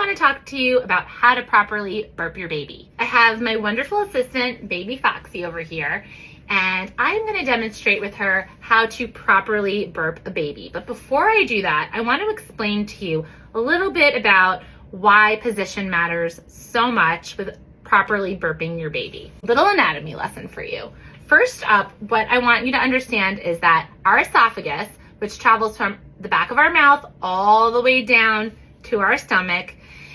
want to talk to you about how to properly burp your baby. I have my wonderful assistant, baby Foxy, over here, and I'm going to demonstrate with her how to properly burp a baby. But before I do that, I want to explain to you a little bit about why position matters so much with properly burping your baby. Little anatomy lesson for you. First up, what I want you to understand is that our esophagus, which travels from the back of our mouth all the way down to our stomach,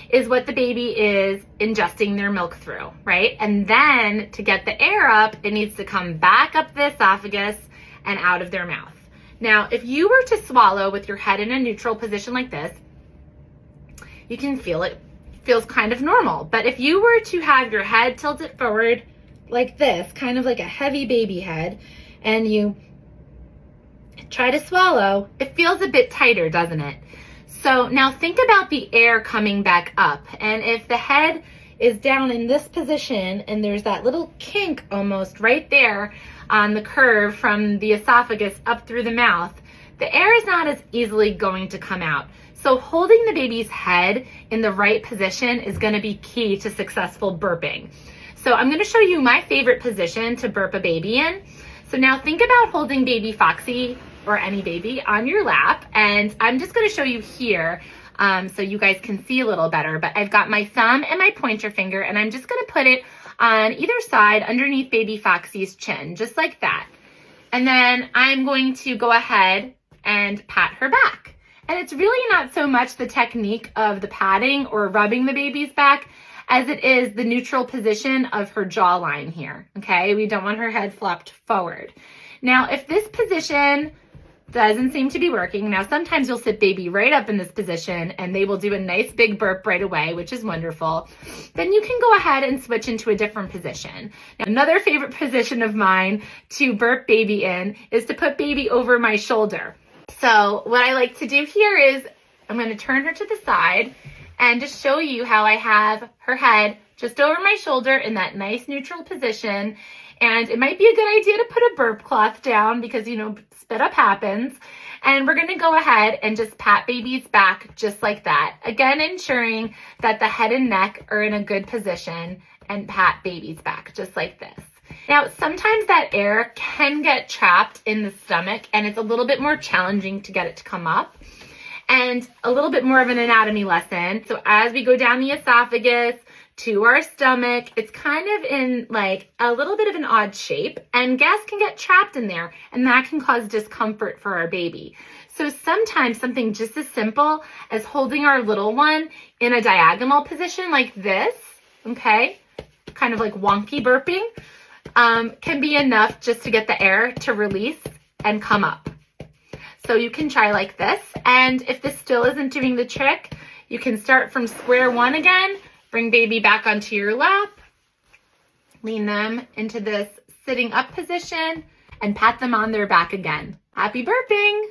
is what the baby is ingesting their milk through, right? And then to get the air up, it needs to come back up the esophagus and out of their mouth. Now, if you were to swallow with your head in a neutral position like this, you can feel it feels kind of normal. But if you were to have your head tilted forward like this, kind of like a heavy baby head, and you try to swallow, it feels a bit tighter, doesn't it? So now think about the air coming back up. And if the head is down in this position and there's that little kink almost right there on the curve from the esophagus up through the mouth, the air is not as easily going to come out. So holding the baby's head in the right position is going to be key to successful burping. So I'm going to show you my favorite position to burp a baby in. So now think about holding baby Foxy or any baby on your lap, and I'm just going to show you here so you guys can see a little better, but I've got my thumb and my pointer finger, and I'm just going to put it on either side underneath baby Foxy's chin, just like that. And then I'm going to go ahead and pat her back. And it's really not so much the technique of the patting or rubbing the baby's back as it is the neutral position of her jawline here, okay? We don't want her head flopped forward. Now, if this position doesn't seem to be working, now sometimes you'll sit baby right up in this position and they will do a nice big burp right away, which is wonderful. Then you can go ahead and switch into a different position. Now, another favorite position of mine to burp baby in is to put baby over my shoulder. So what I like to do here is I'm going to turn her to the side and just show you how I have her head just over my shoulder in that nice neutral position. And it might be a good idea to put a burp cloth down because, you know, spit up happens. And we're going to go ahead and just pat baby's back just like that. Again, ensuring that the head and neck are in a good position, and pat baby's back just like this. Now, sometimes that air can get trapped in the stomach and it's a little bit more challenging to get it to come up. And a little bit more of an anatomy lesson. So as we go down the esophagus to our stomach, it's kind of in like a little bit of an odd shape, and gas can get trapped in there, and that can cause discomfort for our baby. So sometimes something just as simple as holding our little one in a diagonal position like this, okay, kind of like wonky burping, can be enough just to get the air to release and come up. So you can try like this, and if this still isn't doing the trick, you can start from square one again. Bring baby back onto your lap, lean them into this sitting up position, and pat them on their back again. Happy burping!